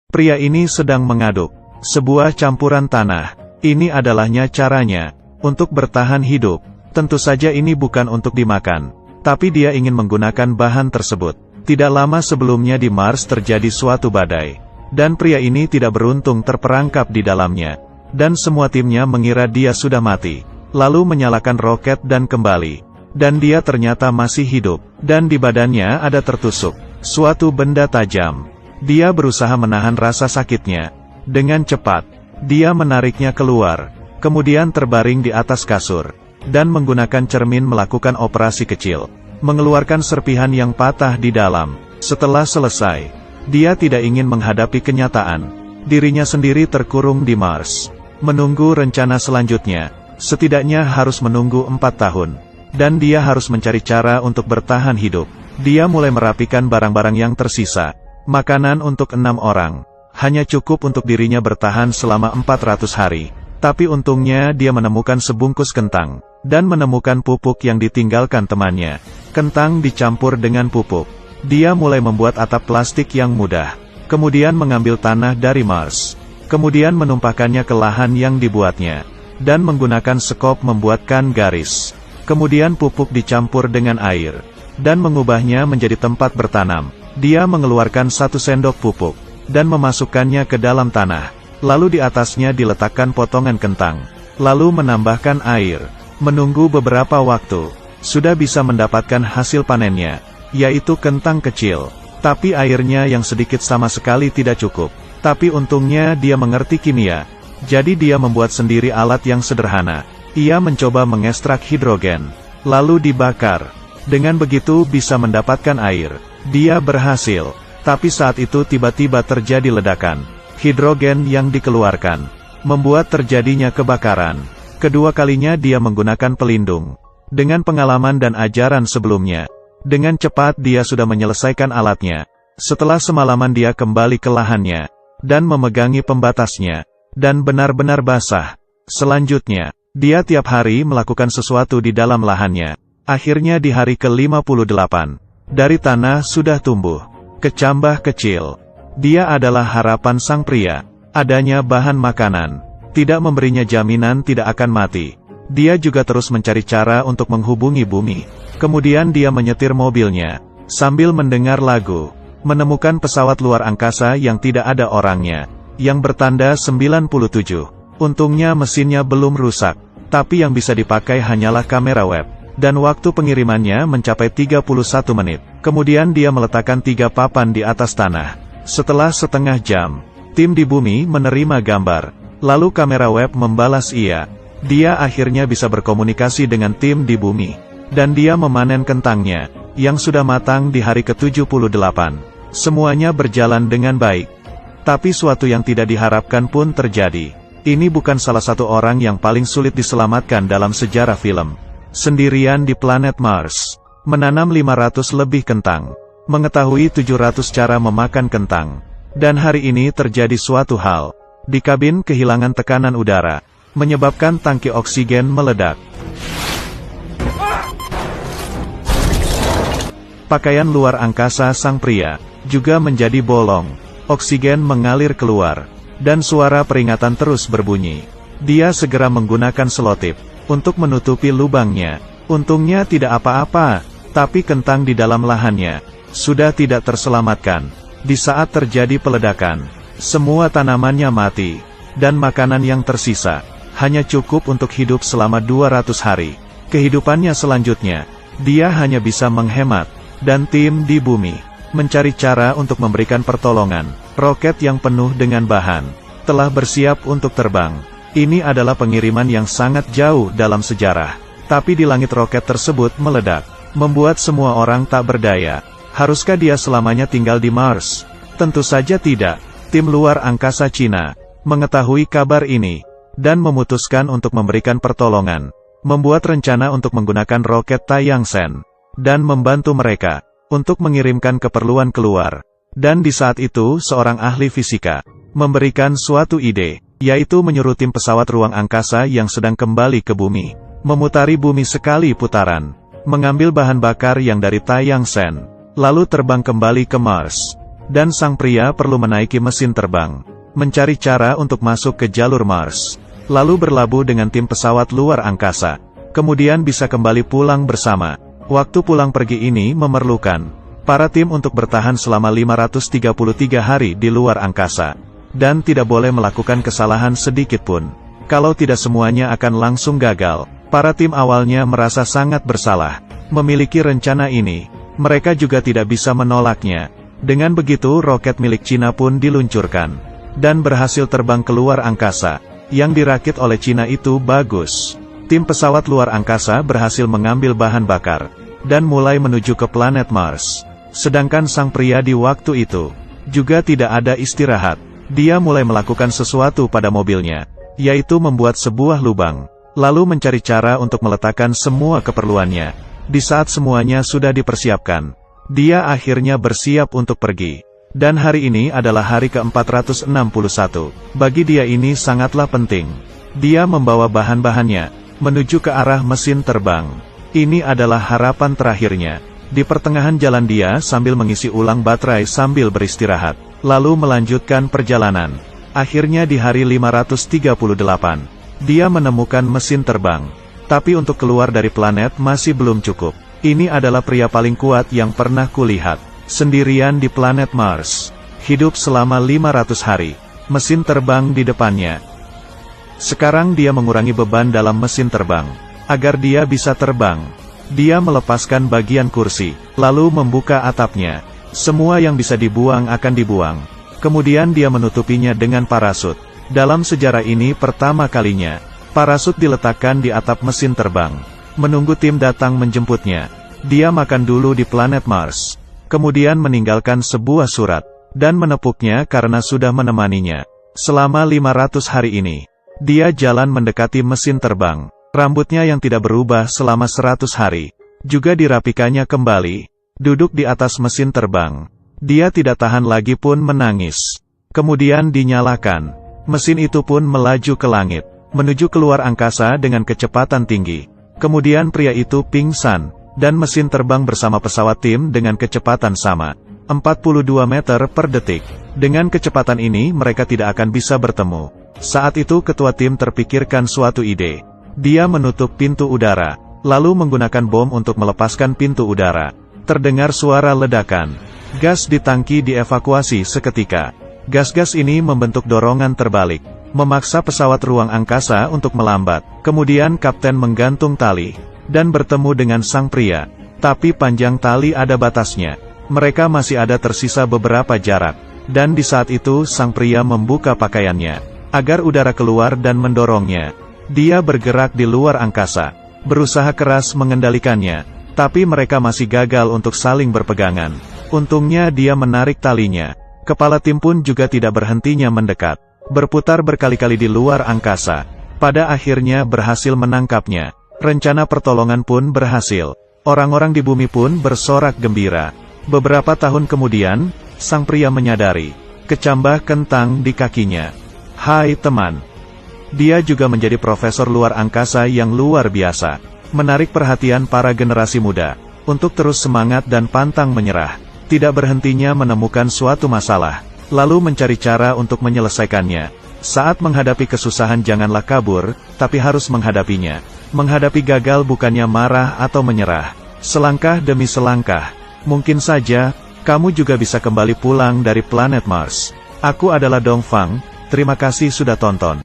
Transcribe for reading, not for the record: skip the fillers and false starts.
Pria ini sedang mengaduk sebuah campuran tanah. Ini adalahnya caranya untuk bertahan hidup. Tentu saja ini bukan untuk dimakan, tapi dia ingin menggunakan bahan tersebut. Tidak lama sebelumnya di Mars terjadi suatu badai, dan pria ini tidak beruntung terperangkap di dalamnya. Dan semua timnya mengira dia sudah mati, lalu menyalakan roket dan kembali. Dan dia ternyata masih hidup, dan di badannya ada tertusuk suatu benda tajam. Dia berusaha menahan rasa sakitnya. Dengan cepat, dia menariknya keluar, kemudian terbaring di atas kasur, dan menggunakan cermin melakukan operasi kecil, mengeluarkan serpihan yang patah di dalam. Setelah selesai, dia tidak ingin menghadapi kenyataan. Dirinya sendiri terkurung di Mars, menunggu rencana selanjutnya. Setidaknya harus menunggu 4 tahun, dan dia harus mencari cara untuk bertahan hidup. Dia mulai merapikan barang-barang yang tersisa. Makanan untuk 6 orang. Hanya cukup untuk dirinya bertahan selama 400 hari. Tapi untungnya dia menemukan sebungkus kentang, dan menemukan pupuk yang ditinggalkan temannya. Kentang dicampur dengan pupuk. Dia mulai membuat atap plastik yang mudah. Kemudian mengambil tanah dari Mars. Kemudian menumpahkannya ke lahan yang dibuatnya. Dan menggunakan sekop membuatkan garis. Kemudian pupuk dicampur dengan air, dan mengubahnya menjadi tempat bertanam. Dia mengeluarkan 1 sendok pupuk, dan memasukkannya ke dalam tanah. Lalu di atasnya diletakkan potongan kentang. Lalu menambahkan air. Menunggu beberapa waktu, sudah bisa mendapatkan hasil panennya, yaitu kentang kecil. Tapi airnya yang sedikit sama sekali tidak cukup. Tapi untungnya dia mengerti kimia. Jadi dia membuat sendiri alat yang sederhana. Ia mencoba mengekstrak hidrogen, lalu dibakar. Dengan begitu bisa mendapatkan air. Dia berhasil. Tapi saat itu tiba-tiba terjadi ledakan. Hidrogen yang dikeluarkan membuat terjadinya kebakaran. Kedua kalinya dia menggunakan pelindung. Dengan pengalaman dan ajaran sebelumnya, dengan cepat dia sudah menyelesaikan alatnya. Setelah semalaman dia kembali ke lahannya, dan memegangi pembatasnya, dan benar-benar basah. Selanjutnya, dia tiap hari melakukan sesuatu di dalam lahannya. Akhirnya di hari ke-58, dari tanah sudah tumbuh kecambah kecil. Dia adalah harapan sang pria. Adanya bahan makanan tidak memberinya jaminan tidak akan mati. Dia juga terus mencari cara untuk menghubungi bumi. Kemudian dia menyetir mobilnya sambil mendengar lagu. Menemukan pesawat luar angkasa yang tidak ada orangnya, yang bertanda 97. Untungnya mesinnya belum rusak, tapi yang bisa dipakai hanyalah kamera web. Dan waktu pengirimannya mencapai 31 menit. Kemudian dia meletakkan 3 papan di atas tanah. Setelah setengah jam, tim di bumi menerima gambar. Lalu kamera web membalas iya. Dia akhirnya bisa berkomunikasi dengan tim di bumi. Dan dia memanen kentangnya, yang sudah matang di hari ke-78. Semuanya berjalan dengan baik. Tapi suatu yang tidak diharapkan pun terjadi. Ini bukan salah satu orang yang paling sulit diselamatkan dalam sejarah film. Sendirian di planet Mars, menanam 500 lebih kentang, mengetahui 700 cara memakan kentang. Dan hari ini terjadi suatu hal. Di kabin kehilangan tekanan udara, menyebabkan tangki oksigen meledak. Pakaian luar angkasa sang pria juga menjadi bolong. Oksigen mengalir keluar, dan suara peringatan terus berbunyi. Dia segera menggunakan selotip untuk menutupi lubangnya. Untungnya tidak apa-apa, tapi kentang di dalam lahannya sudah tidak terselamatkan. Di saat terjadi peledakan, semua tanamannya mati, dan makanan yang tersisa hanya cukup untuk hidup selama 200 hari. Kehidupannya selanjutnya, dia hanya bisa menghemat, dan tim di bumi mencari cara untuk memberikan pertolongan. Roket yang penuh dengan bahan telah bersiap untuk terbang. Ini adalah pengiriman yang sangat jauh dalam sejarah. Tapi di langit roket tersebut meledak, membuat semua orang tak berdaya. Haruskah dia selamanya tinggal di Mars? Tentu saja tidak. Tim luar angkasa Cina mengetahui kabar ini, dan memutuskan untuk memberikan pertolongan. Membuat rencana untuk menggunakan roket Taiyangsen, dan membantu mereka untuk mengirimkan keperluan keluar. Dan di saat itu seorang ahli fisika memberikan suatu ide, yaitu menyuruh tim pesawat ruang angkasa yang sedang kembali ke bumi, memutari bumi sekali putaran, mengambil bahan bakar yang dari Taiyangsen, lalu terbang kembali ke Mars. dan sang pria perlu menaiki mesin terbang, mencari cara untuk masuk ke jalur Mars, lalu berlabuh dengan tim pesawat luar angkasa, kemudian bisa kembali pulang bersama. Waktu pulang pergi ini memerlukan para tim untuk bertahan selama 533 hari di luar angkasa, dan tidak boleh melakukan kesalahan sedikit pun. Kalau tidak semuanya akan langsung gagal. Para tim awalnya merasa sangat bersalah memiliki rencana ini, mereka juga tidak bisa menolaknya. Dengan begitu roket milik Cina pun diluncurkan, dan berhasil terbang keluar angkasa. Yang dirakit oleh Cina itu bagus. Tim pesawat luar angkasa berhasil mengambil bahan bakar, dan mulai menuju ke planet Mars. Sedangkan sang pria di waktu itu, juga tidak ada istirahat. Dia mulai melakukan sesuatu pada mobilnya, yaitu membuat sebuah lubang, lalu mencari cara untuk meletakkan semua keperluannya. Di saat semuanya sudah dipersiapkan, dia akhirnya bersiap untuk pergi. Dan hari ini adalah hari ke-461. Bagi dia ini sangatlah penting. Dia membawa bahan-bahannya, menuju ke arah mesin terbang. Ini adalah harapan terakhirnya. Di pertengahan jalan dia sambil mengisi ulang baterai sambil beristirahat, lalu melanjutkan perjalanan. Akhirnya di hari 538. Dia menemukan mesin terbang. Tapi untuk keluar dari planet masih belum cukup. Ini adalah pria paling kuat yang pernah kulihat. Sendirian di planet Mars. Hidup selama 500 hari. Mesin terbang di depannya. Sekarang dia mengurangi beban dalam mesin terbang. Agar dia bisa terbang. Dia melepaskan bagian kursi. Lalu membuka atapnya. Semua yang bisa dibuang akan dibuang. Kemudian dia menutupinya dengan parasut. Dalam sejarah ini pertama kalinya, parasut diletakkan di atap mesin terbang. Menunggu tim datang menjemputnya. Dia makan dulu di planet Mars. Kemudian meninggalkan sebuah surat, dan menepuknya karena sudah menemaninya. Selama 500 hari ini, dia jalan mendekati mesin terbang. Rambutnya yang tidak berubah selama 100 hari, juga dirapikannya kembali. Duduk di atas mesin terbang. Dia tidak tahan lagi pun menangis. Kemudian dinyalakan. Mesin itu pun melaju ke langit, menuju keluar angkasa dengan kecepatan tinggi. Kemudian pria itu pingsan, dan mesin terbang bersama pesawat tim dengan kecepatan sama, 42 meter per detik. Dengan kecepatan ini mereka tidak akan bisa bertemu. Saat itu ketua tim terpikirkan suatu ide. Dia menutup pintu udara, lalu menggunakan bom untuk melepaskan pintu udara. Terdengar suara ledakan. Gas di tangki dievakuasi seketika. Gas-gas ini membentuk dorongan terbalik, memaksa pesawat ruang angkasa untuk melambat. Kemudian kapten menggantung tali, dan bertemu dengan sang pria. Tapi panjang tali ada batasnya. Mereka masih ada tersisa beberapa jarak. Dan di saat itu sang pria membuka pakaiannya, agar udara keluar dan mendorongnya. Dia bergerak di luar angkasa, berusaha keras mengendalikannya. Tapi mereka masih gagal untuk saling berpegangan. Untungnya dia menarik talinya. Kepala tim pun juga tidak berhentinya mendekat, berputar berkali-kali di luar angkasa. Pada akhirnya berhasil menangkapnya. Rencana pertolongan pun berhasil. Orang-orang di bumi pun bersorak gembira. Beberapa tahun kemudian, sang pria menyadari kecambah kentang di kakinya. Hai teman. Dia juga menjadi profesor luar angkasa yang luar biasa, menarik perhatian para generasi muda untuk terus semangat dan pantang menyerah. Tidak berhentinya menemukan suatu masalah, lalu mencari cara untuk menyelesaikannya. Saat menghadapi kesusahan janganlah kabur, tapi harus menghadapinya. Menghadapi gagal bukannya marah atau menyerah. Selangkah demi selangkah. Mungkin saja, kamu juga bisa kembali pulang dari planet Mars. Aku adalah Dongfang, terima kasih sudah tonton.